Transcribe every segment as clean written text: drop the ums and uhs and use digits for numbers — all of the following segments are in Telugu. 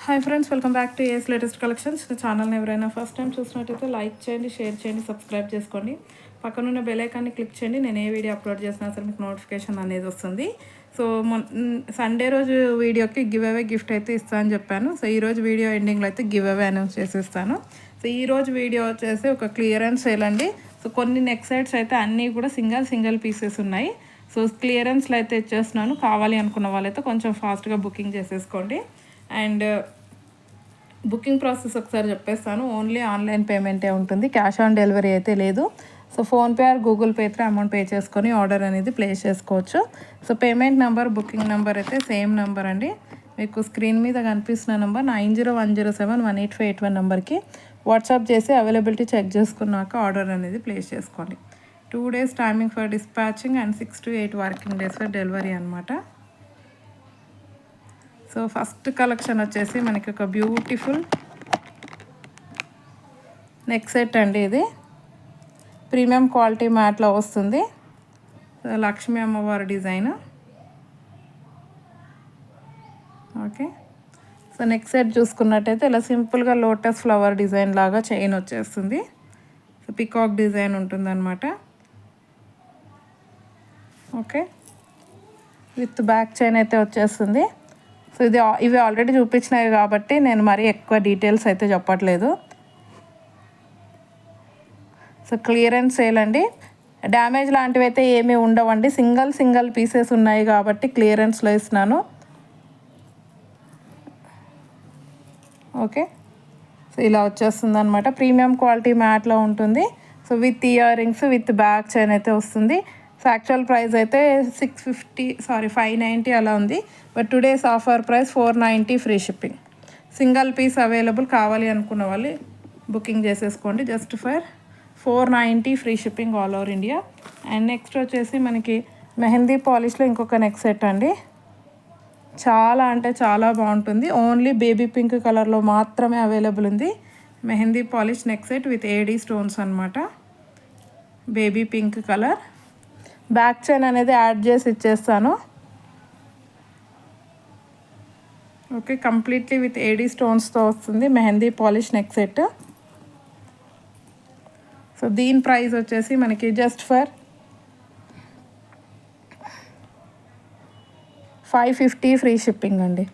Hi friends, welcome back to AS latest collections. ఛానల్ని ఎవరైనా ఫస్ట్ టైం చూసినట్టయితే లైక్ చేయండి, షేర్ చేయండి, సబ్స్క్రైబ్ చేసుకోండి. పక్కనున్న బెల్ ఐకాన్ని క్లిక్ చేయండి. నేను ఏ వీడియో అప్లోడ్ చేసినా సరే మీకు నోటిఫికేషన్ అనేది వస్తుంది. సో సండే రోజు వీడియోకి గివ్ అవే గిఫ్ట్ అయితే ఇస్తాను అని చెప్పాను. సో ఈరోజు వీడియో ఎండింగ్లో అయితే గివ్ అవే అనౌన్స్ చేసేస్తాను. సో ఈరోజు వీడియో వచ్చేసి ఒక క్లియరెన్స్ సేల్ అండి. సో కొన్ని నెక్ సెట్స్ అయితే అన్నీ కూడా సింగిల్ పీసెస్ ఉన్నాయి. సో క్లియరెన్స్లో అయితే ఇచ్చేస్తున్నాను. కావాలి అనుకున్న వాళ్ళైతే కొంచెం ఫాస్ట్గా బుకింగ్ చేసేసుకోండి. అండ్ బుకింగ్ ప్రాసెస్ ఒకసారి చెప్పేస్తాను. ఓన్లీ ఆన్లైన్ పేమెంటే ఉంటుంది, క్యాష్ ఆన్ డెలివరీ అయితే లేదు. సో ఫోన్పే ఆర్ గూగుల్ పేతో అమౌంట్ పే చేసుకొని ఆర్డర్ అనేది ప్లేస్ చేసుకోవచ్చు. So payment number, booking number అయితే సేమ్ నెంబర్ అండి. మీకు స్క్రీన్ మీద కనిపిస్తున్న నెంబర్ 9010718581 నెంబర్కి వాట్సాప్ చేసి అవైలబిలిటీ చెక్ చేసుకున్నాక ఆర్డర్ అనేది ప్లేస్ చేసుకోండి. 2 days timing for dispatching and 6 to 8 working days for delivery అనమాట. సో ఫస్ట్ కలెక్షన్ వచ్చేసి మనకి ఒక బ్యూటిఫుల్ నెక్ సెట్ అండి. ఇది ప్రీమియం క్వాలిటీ మ్యాట్లో వస్తుంది. లక్ష్మీ అమ్మవారి design. Okay, so neck set చూసుకున్నట్టయితే ఇలా సింపుల్గా లోటస్ ఫ్లవర్ డిజైన్ లాగా చైన్ వచ్చేస్తుంది. సో పికాక్ డిజైన్ ఉంటుందన్నమాట. ఓకే, విత్ బ్యాక్ చైన్ అయితే వచ్చేస్తుంది. సో ఇవి ఆల్రెడీ చూపించినాయి కాబట్టి నేను మరీ ఎక్కువ డీటెయిల్స్ అయితే చెప్పట్లేదు. సో క్లియరెన్స్ సేల్ అండి. డ్యామేజ్ లాంటివి అయితే ఏమీ ఉండవండి. సింగిల్ పీసెస్ ఉన్నాయి కాబట్టి క్లియరెన్స్లో ఇస్తున్నాను. ఓకే, సో ఇలా వచ్చేస్తుంది అనమాట. ప్రీమియం క్వాలిటీ మ్యాట్లో ఉంటుంది. So with earrings with back chain అయితే వస్తుంది. సో యాక్చువల్ ప్రైస్ అయితే 590 అలా ఉంది. But today's offer price 490 free shipping. Single piece available, కావాలి అనుకున్న వాళ్ళు బుకింగ్ చేసేసుకోండి. Just for 490 free shipping all over India. And next వచ్చేసి మనకి మెహందీ పాలిష్లో ఇంకొక నెక్ సెట్ అండి. చాలా అంటే చాలా బాగుంటుంది. ఓన్లీ బేబీ పింక్ కలర్లో మాత్రమే అవైలబుల్ ఉంది. Mehndi polish neck set with AD stones అనమాట. Baby pink colour. Back chain అనేది యాడ్ చేసి ఇచ్చేస్తాను. ఓకే, కంప్లీట్లీ విత్ ఏడీ స్టోన్స్తో వస్తుంది mehndi polish neck set. So దీని ప్రైస్ వచ్చేసి మనకి జస్ట్ ఫర్ 550 ఫ్రీ షిప్పింగ్ అండి.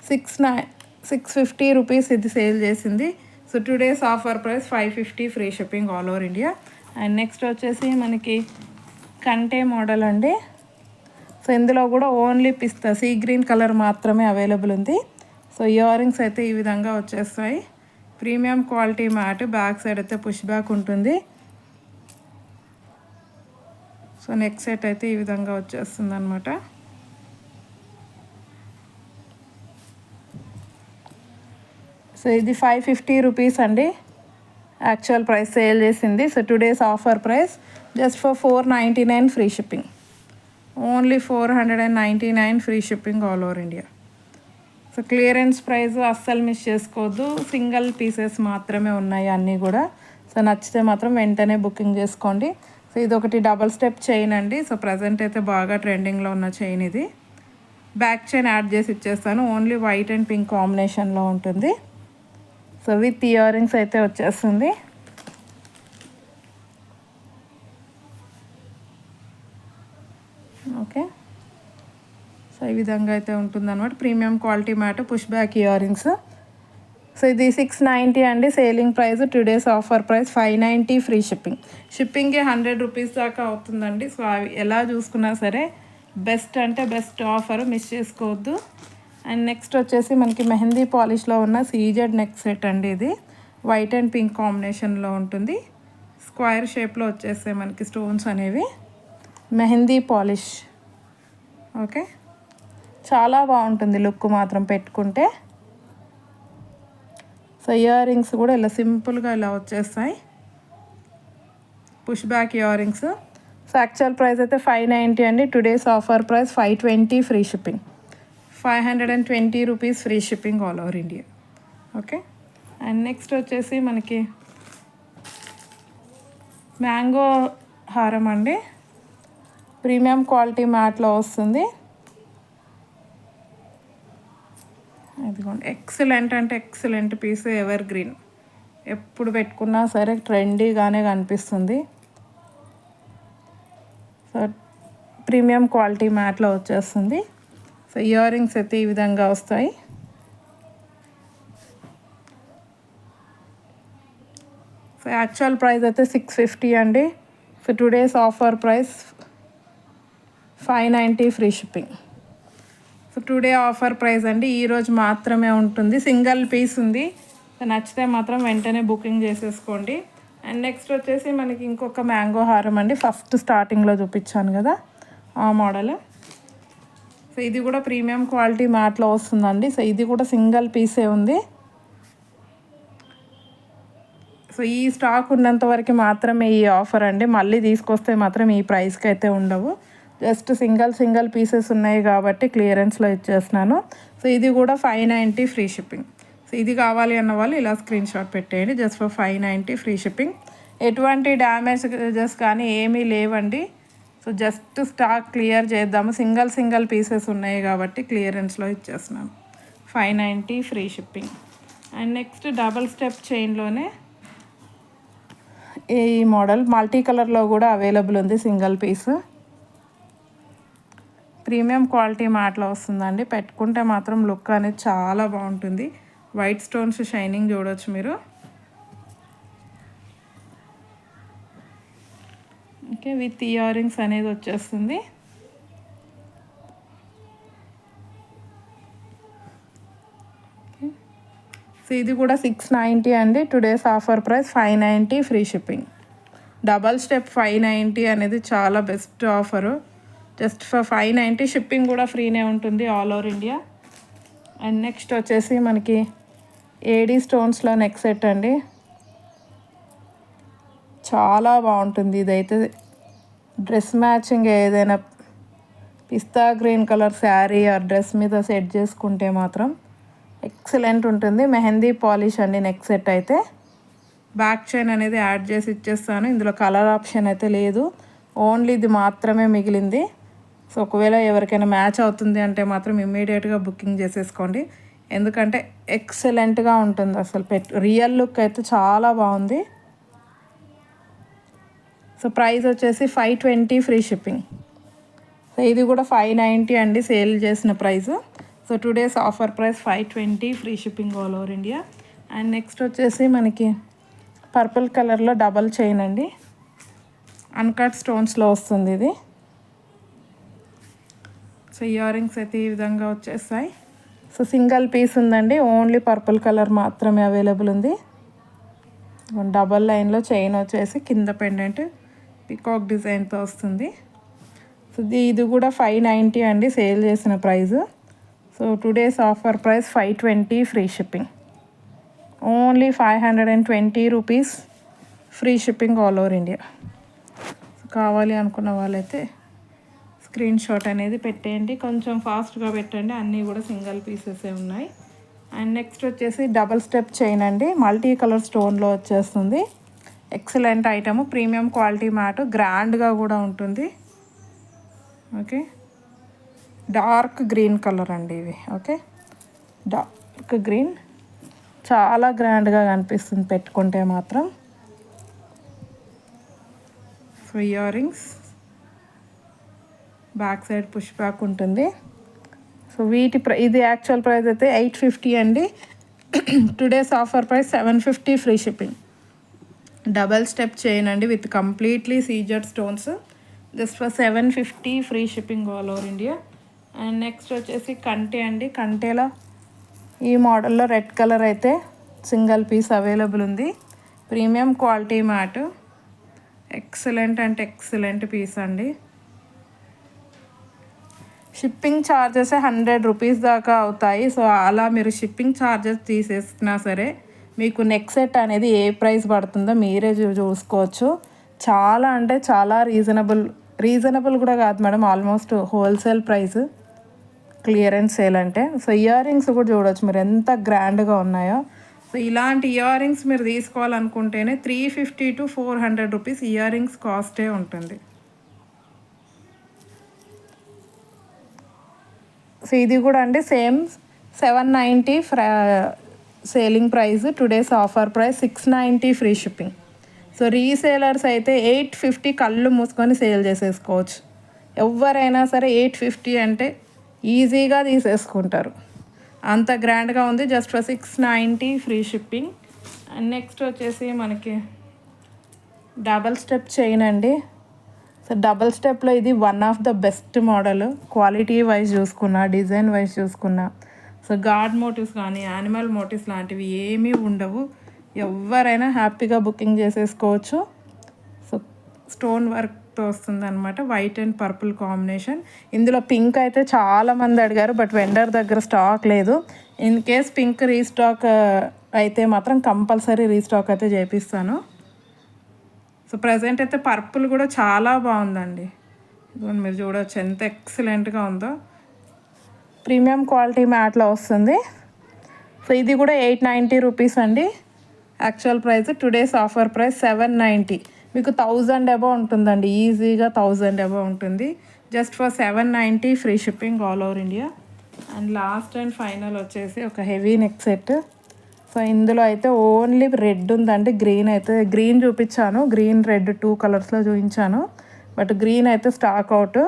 650 రూపీస్ ఇది సేల్ చేసింది. So today's offer price 550 free shipping all over India. And next వచ్చేసి మనకి కంటే మోడల్ అండి. సో ఇందులో కూడా ఓన్లీ పిస్తా సీ గ్రీన్ కలర్ మాత్రమే అవైలబుల్ ఉంది. సో ఇయర్ రింగ్స్ అయితే ఈ విధంగా వచ్చేస్తాయి. Premium quality mat. Back side అయితే పుష్ బ్యాక్ ఉంటుంది. సో నెక్ సెట్ అయితే ఈ విధంగా వచ్చేస్తుంది అనమాట. సో ఇది 550 రూపీస్ అండి. యాక్చువల్ ప్రైస్ సేల్ చేసింది. So today's offer price just for 499 free shipping. Only 499 free shipping all over India. So clearance price అస్సలు మిస్ చేసుకోవద్దు. సింగిల్ పీసెస్ మాత్రమే ఉన్నాయి అన్నీ కూడా. సో నచ్చితే మాత్రం వెంటనే బుకింగ్ చేసుకోండి. సో ఇది ఒకటి డబల్ స్టెప్ చైన్ అండి. సో ప్రజెంట్ అయితే బాగా ట్రెండింగ్లో ఉన్న చైన్ ఇది. బ్యాక్ చైన్ యాడ్ చేసి ఇచ్చేస్తాను. ఓన్లీ వైట్ అండ్ పింక్ కాంబినేషన్లో ఉంటుంది. సో విత్ ఇయర్ రింగ్స్ అయితే వచ్చేస్తుంది. ఓకే, సో ఈ విధంగా అయితే ఉంటుందన్నమాట. Premium quality matte, push back earrings. So ఇది 690 అండి selling price. Today's offer price 590 free shipping. షిప్పింగ్కి 100 రూపీస్ దాకా అవుతుందండి. సో అవి ఎలా చూసుకున్నా సరే బెస్ట్ అంటే బెస్ట్ ఆఫర్, మిస్ చేసుకోవద్దు. అండ్ నెక్స్ట్ వచ్చేసి మనకి మెహందీ పాలిష్లో ఉన్న సీజెడ్ నెక్ సెట్ అండి. ఇది వైట్ అండ్ పింక్ కాంబినేషన్లో ఉంటుంది. స్క్వేర్ షేప్లో వచ్చేస్తాయి మనకి స్టోన్స్ అనేవి. మెహందీ పాలిష్. ఓకే, చాలా బాగుంటుంది లుక్ మాత్రం పెట్టుకుంటే. సో ఇయర్ రింగ్స్ కూడా ఇలా సింపుల్గా ఇలా వచ్చేస్తాయి. Push back earrings. So actual price అయితే 590 అండి. Today's offer price 520 free shipping. 520 rupees free shipping all over India. Okay, and next వచ్చేసి మనకి మ్యాంగో హారం అండి. ప్రీమియం క్వాలిటీ మ్యాట్లో వస్తుంది. ఇదిగోండి, ఎక్సలెంట్ అంటే ఎక్సలెంట్ పీస్, ఎవర్ గ్రీన్, ఎప్పుడు పెట్టుకున్నా సరే ట్రెండీగానే కనిపిస్తుంది. సో ప్రీమియం క్వాలిటీ మ్యాట్లో వచ్చేస్తుంది. సో ఇయర్ రింగ్స్ అయితే ఈ విధంగా వస్తాయి. సో యాక్చువల్ ప్రైస్ అయితే 650 అండి. So today's offer price 590 free shipping. So today offer price అండి, ఈరోజు మాత్రమే ఉంటుంది. సింగిల్ పీస్ ఉంది. సో నచ్చితే మాత్రం వెంటనే బుకింగ్ చేసేసుకోండి. అండ్ నెక్స్ట్ వచ్చేసి మనకి ఇంకొక మ్యాంగో హారం అండి, ఫస్ట్ స్టార్టింగ్లో చూపించాను కదా ఆ మోడల్. సో ఇది కూడా ప్రీమియం క్వాలిటీ మ్యాట్లో వస్తుందండి. సో ఇది కూడా సింగిల్ పీసే ఉంది. సో ఈ స్టాక్ ఉన్నంత వరకు మాత్రమే ఈ ఆఫర్ అండి, మళ్ళీ తీసుకొస్తే మాత్రం ఈ ప్రైస్కి అయితే ఉండవు. జస్ట్ సింగిల్ పీసెస్ ఉన్నాయి కాబట్టి క్లియరెన్స్లో ఇచ్చేస్తున్నాను. సో ఇది కూడా 590 ఫ్రీ షిప్పింగ్. సో ఇది కావాలి అన్న వాళ్ళు ఇలా స్క్రీన్ షాట్ పెట్టేయండి. Just for 590 free shipping. ఎటువంటి డ్యామేజెస్ కానీ ఏమీ లేవండి. సో జస్ట్ స్టాక్ క్లియర్ చేద్దాము, సింగిల్ పీసెస్ ఉన్నాయి కాబట్టి క్లియరెన్స్లో ఇచ్చేస్తున్నాను. 590 free shipping. And next double step చైన్లోనే ఈ మోడల్ మల్టీ కలర్లో కూడా అవైలబుల్ ఉంది. సింగిల్ పీస్ ప్రీమియం క్వాలిటీ మ్యాట్లో వస్తుందండి. పెట్టుకుంటే మాత్రం లుక్ అనేది చాలా బాగుంటుంది. వైట్ స్టోన్స్ షైనింగ్ చూడవచ్చు మీరు. ఓకే, విత్ ఇయర్ రింగ్స్ అనేది వచ్చేస్తుంది. సో ఇది కూడా 690 అండి. Today's offer price 590 free shipping. Double step 590 అనేది చాలా best offer. Just for 590 shipping కూడా ఫ్రీనే ఉంటుంది all over India. And next వచ్చేసి మనకి ఏడీ స్టోన్స్లో నెక్ సెట్ అండి, చాలా బాగుంటుంది. ఇదైతే డ్రెస్ మ్యాచింగ్ ఏదైనా పిస్తా గ్రీన్ కలర్ శారీ ఆ డ్రెస్ మీద సెట్ చేసుకుంటే మాత్రం ఎక్సలెంట్ ఉంటుంది. మెహందీ పాలిష్ అండి నెక్ సెట్ అయితే. బ్యాక్ చైన్ అనేది యాడ్ చేసి ఇచ్చేస్తాను. ఇందులో కలర్ ఆప్షన్ అయితే లేదు, ఓన్లీ ఇది మాత్రమే మిగిలింది. సో ఒకవేళ ఎవరికైనా మ్యాచ్ అవుతుంది అంటే మాత్రం ఇమ్మీడియట్గా బుకింగ్ చేసేసుకోండి, ఎందుకంటే ఎక్సలెంట్గా ఉంటుంది. అసలు రియల్ లుక్ అయితే చాలా బాగుంది. సో ప్రైస్ వచ్చేసి 520 ఫ్రీ షిప్పింగ్. సో ఇది కూడా 590 అండి సేల్ చేసిన price. So today's offer price 520 free shipping all over India. And next వచ్చేసి మనకి పర్పుల్ కలర్లో డబల్ చైన్ అండి, అన్కట్ స్టోన్స్లో వస్తుంది ఇది. సో ఇయర్ రింగ్స్ అయితే ఈ విధంగా వచ్చేస్తాయి. సో సింగిల్ పీస్ ఉందండి, ఓన్లీ పర్పుల్ కలర్ మాత్రమే అవైలబుల్ ఉంది. డబల్ లైన్లో చైన్ వచ్చేసి కింద పెండెంట్ పికాక్ డిజైన్తో వస్తుంది. సో ఇది కూడా 590 అండి సేల్ చేసిన price. So today's offer price 520 free shipping. Only 520 rupees free shipping all over India. కావాలి అనుకున్న వాళ్ళైతే స్క్రీన్ షాట్ అనేది పెట్టేయండి, కొంచెం ఫాస్ట్గా పెట్టండి, అన్నీ కూడా సింగిల్ పీసెసే ఉన్నాయి. అండ్ నెక్స్ట్ వచ్చేసి డబల్ స్టెప్ చైన్ అండి, మల్టీ కలర్ స్టోన్లో వచ్చేస్తుంది. Excellent item, premium quality mat, గ్రాండ్గా కూడా ఉంటుంది. ఓకే, డార్క్ గ్రీన్ కలర్ అండి ఇవి. ఓకే, డార్క్ గ్రీన్ చాలా గ్రాండ్గా కనిపిస్తుంది పెట్టుకుంటే మాత్రం. So earrings back side push back ఉంటుంది. సో ఇది యాక్చువల్ ప్రైస్ అయితే 850 అండి. Today's offer price 750 free shipping. Double step chain అండి with completely CZ stones, just for 750 free shipping all over India. And next వచ్చేసి కంటే అండి, కంటేలో ఈ మోడల్లో రెడ్ కలర్ అయితే సింగిల్ పీస్ అవైలబుల్ ఉంది. ప్రీమియం క్వాలిటీ మ్యాట్, ఎక్సలెంట్ అంటే ఎక్సలెంట్ పీస్ అండి. షిప్పింగ్ ఛార్జెస్ 100 రూపీస్ దాకా అవుతాయి. సో అలా మీరు షిప్పింగ్ ఛార్జెస్ తీసేసినా సరే మీకు నెక్ సెట్ అనేది ఏ ప్రైస్ పడుతుందో మీరే చూసుకోవచ్చు. చాలా అంటే చాలా రీజనబుల్ కూడా కాదు madam, almost wholesale price clearance sale అంటే. సో ఇయర్ రింగ్స్ కూడా చూడవచ్చు మీరు ఎంత గ్రాండ్గా ఉన్నాయో. సో ఇలాంటి ఇయర్ రింగ్స్ మీరు తీసుకోవాలనుకుంటేనే 350 to 400 రూపీస్ ఇయర్ రింగ్స్ కాస్టే ఉంటుంది. సో ఇది కూడా అండి same 790 selling price, today's offer price 690 free shipping. So resellers అయితే 850 కళ్ళు మూసుకొని సేల్ చేసేసుకోవచ్చు. ఎవరైనా సరే 850 అంటే ఈజీగా తీసేసుకుంటారు, అంత గ్రాండ్గా ఉంది. Just for 690 free shipping. And next వచ్చేసి మనకి డబల్ స్టెప్ చైన్ అండి. సో డబల్ స్టెప్లో ఇది one of the best model, quality wise చూసుకున్నా, డిజైన్ వైజ్ చూసుకున్నా. సో గాడ్ మోటివ్స్ కానీ యానిమల్ మోటివ్స్ లాంటివి ఏమీ ఉండవు, ఎవరైనా హ్యాపీగా బుకింగ్ చేసేసుకోవచ్చు. సో స్టోన్ వర్క్తో వస్తుంది అనమాట, వైట్ అండ్ పర్పుల్ కాంబినేషన్. ఇందులో పింక్ అయితే చాలామంది అడిగారు, బట్ వెండర్ దగ్గర స్టాక్ లేదు. ఇన్ కేస్ పింక్ రీస్టాక్ అయితే మాత్రం కంపల్సరీ రీస్టాక్ అయితే చేపిస్తాను. సో ప్రజెంట్ అయితే పర్పుల్ కూడా చాలా బాగుందండి, ఇదిగోండి మీరు చూడవచ్చు ఎంత ఎక్సలెంట్గా ఉందో. ప్రీమియం క్వాలిటీ మ్యాట్లో వస్తుంది. సో ఇది కూడా 890 రూపీస్ అండి actual price. Today's offer price 790. మీకు 1000 అబౌవ్ ఉంటుందండి, ఈజీగా 1000 అబౌవ్ ఉంటుంది. Just for 790 free shipping all over India. And last and final వచ్చేసి ఒక హెవీ నెక్ సెట్. సో ఇందులో అయితే ఓన్లీ రెడ్ ఉందండి, గ్రీన్ చూపించాను, గ్రీన్ రెడ్ 2 కలర్స్లో చూపించాను, బట్ గ్రీన్ అయితే స్టాక్ అవుట్.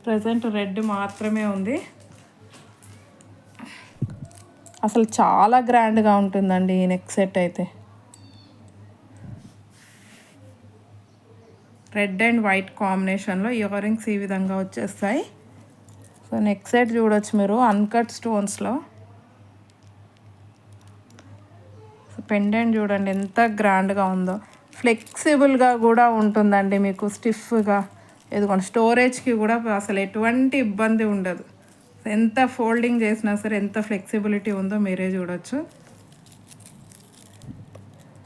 ప్రజెంట్ రెడ్ మాత్రమే ఉంది. అసలు చాలా గ్రాండ్గా ఉంటుందండి ఈ నెక్ సెట్ అయితే. రెడ్ అండ్ వైట్ కాంబినేషన్లో ఇయర్ రింగ్స్ ఈ విధంగా వచ్చేస్తాయి. సో నెక్ సెట్ చూడొచ్చు మీరు అన్కట్ స్టోన్స్లో. సో పెండెంట్ చూడండి ఎంత గ్రాండ్గా ఉందో, ఫ్లెక్సిబుల్గా కూడా ఉంటుందండి మీకు, స్టిఫ్గా. ఎదుగుకోండి స్టోరేజ్కి కూడా అసలు ఎటువంటి ఇబ్బంది ఉండదు. ఎంత ఫోల్డింగ్ చేసినా సరే ఎంత ఫ్లెక్సిబిలిటీ ఉందో మీరే చూడొచ్చు.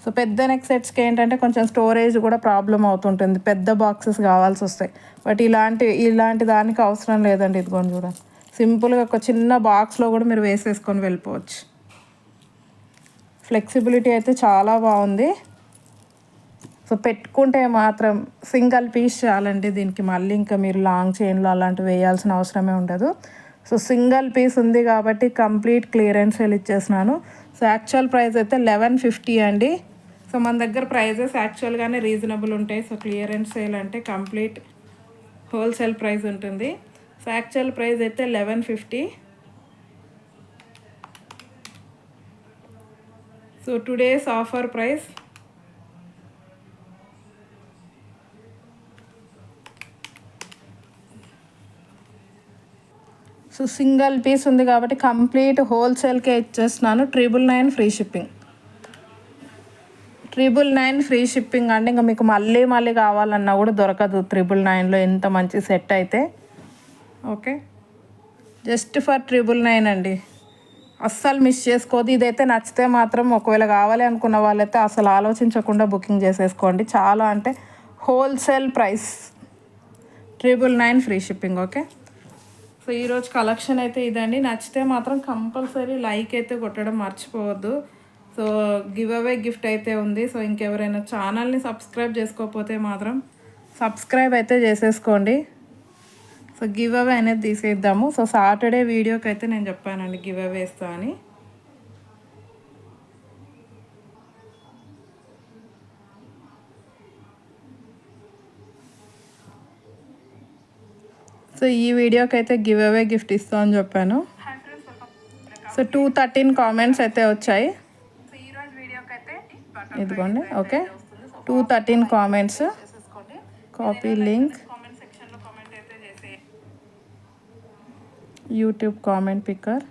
సో పెద్ద నెక్ సెట్స్కి ఏంటంటే కొంచెం స్టోరేజ్ కూడా ప్రాబ్లం అవుతుంటుంది, పెద్ద బాక్సెస్ కావాల్సి వస్తాయి. బట్ ఇలాంటి దానికి అవసరం లేదండి. ఇదిగోండి చూడండి, సింపుల్గా ఒక చిన్న బాక్స్లో కూడా మీరు వేసేసుకొని వెళ్ళిపోవచ్చు. ఫ్లెక్సిబిలిటీ అయితే చాలా బాగుంది. సో పెట్టుకుంటే మాత్రం సింగిల్ పీస్ చాలండి దీనికి, మళ్ళీ ఇంకా మీరు లాంగ్ చైన్లో అలాంటివి వేయాల్సిన అవసరమే ఉండదు. సో సింగిల్ పీస్ ఉంది కాబట్టి కంప్లీట్ క్లియరెన్స్ సేల్ ఇచ్చేసినాను. సో యాక్చువల్ ప్రైస్ అయితే 1150 అండి. సో మన దగ్గర ప్రైజెస్ యాక్చువల్గానే రీజనబుల్ ఉంటాయి. సో క్లియరెన్స్ సేల్ అంటే కంప్లీట్ హోల్సేల్ ప్రైస్ ఉంటుంది. సో యాక్చువల్ ప్రైస్ అయితే 1150. So today's offer price so single piece ఉంది కాబట్టి కంప్లీట్ హోల్సేల్కే ఇచ్చేస్తున్నాను. 999 ఫ్రీ షిప్పింగ్. 999 ఫ్రీ షిప్పింగ్ అంటే ఇంకా మీకు మళ్ళీ కావాలన్నా కూడా దొరకదు 999లో, ఎంత మంచి సెట్ అయితే. ఓకే, జస్ట్ ఫర్ 999 అండి, అస్సలు మిస్ చేసుకోదు. ఇదైతే నచ్చితే మాత్రం ఒకవేళ కావాలి అనుకున్న వాళ్ళైతే అసలు ఆలోచించకుండా బుకింగ్ చేసేసుకోండి. చాలా అంటే wholesale price 999 free shipping. Okay, so ఈరోజు కలెక్షన్ అయితే ఇదండి. నచ్చితే మాత్రం కంపల్సరీ లైక్ అయితే కొట్టడం మర్చిపోవద్దు. సో గివ్ అవే గిఫ్ట్ అయితే ఉంది. సో ఇంకెవరైనా ఛానల్ని సబ్స్క్రైబ్ చేసుకోకపోతే మాత్రం సబ్స్క్రైబ్ అయితే చేసేసుకోండి. సో గివ్ అవే అనేది తీసేద్దాము. సో సాటర్డే వీడియోకి అయితే నేను చెప్పానండి గివ్ అవే ఇస్తా అని. సో ఈ వీడియోకి అయితే గివ్ అవే గిఫ్ట్ ఇస్తా అని చెప్పాను. సో 213 కామెంట్స్ అయితే వచ్చాయి, ఇదిగోండి. Okay, 213 comments. Copy link, YouTube comment picker.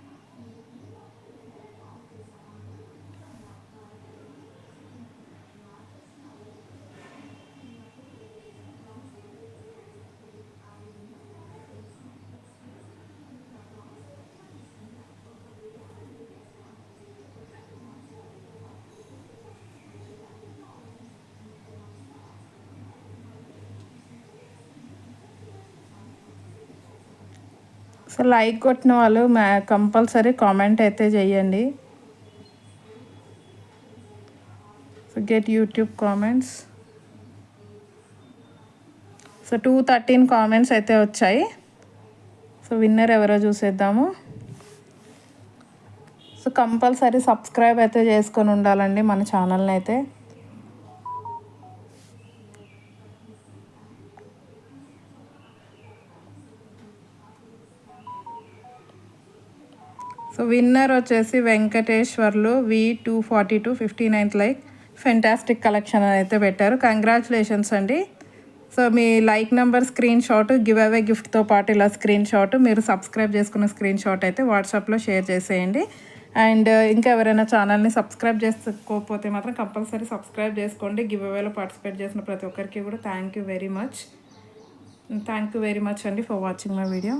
So like కొట్టిన వాళ్ళు కంపల్సరీ కామెంట్ అయితే చేయండి. So get YouTube comments. So 213 comments అయితే వచ్చాయి. సో విన్నర్ ఎవరో చూసేద్దాము. సో కంపల్సరీ సబ్స్క్రైబ్ అయితే చేసుకొని ఉండాలండి మన ఛానల్ని అయితే. సో విన్నర్ వచ్చేసి Venkateswarlu V242 59th like fantastic collection అని అయితే పెట్టారు. కంగ్రాచులేషన్స్ అండి. సో మీ like number screenshot giveaway గిఫ్ట్తో పాటు ఇలా స్క్రీన్ షాట్ మీరు సబ్స్క్రైబ్ చేసుకున్న స్క్రీన్ షాట్ అయితే వాట్సాప్లో షేర్ చేసేయండి. అండ్ ఇంకా ఎవరైనా ఛానల్ని సబ్స్క్రైబ్ చేసుకోకపోతే మాత్రం కంపల్సరీ సబ్స్క్రైబ్ చేసుకోండి. గివ్ అవేలో పార్టిసిపేట్ చేసిన ప్రతి ఒక్కరికి కూడా థ్యాంక్ యూ వెరీ మచ్ అండి ఫర్ వాచింగ్ మై వీడియో.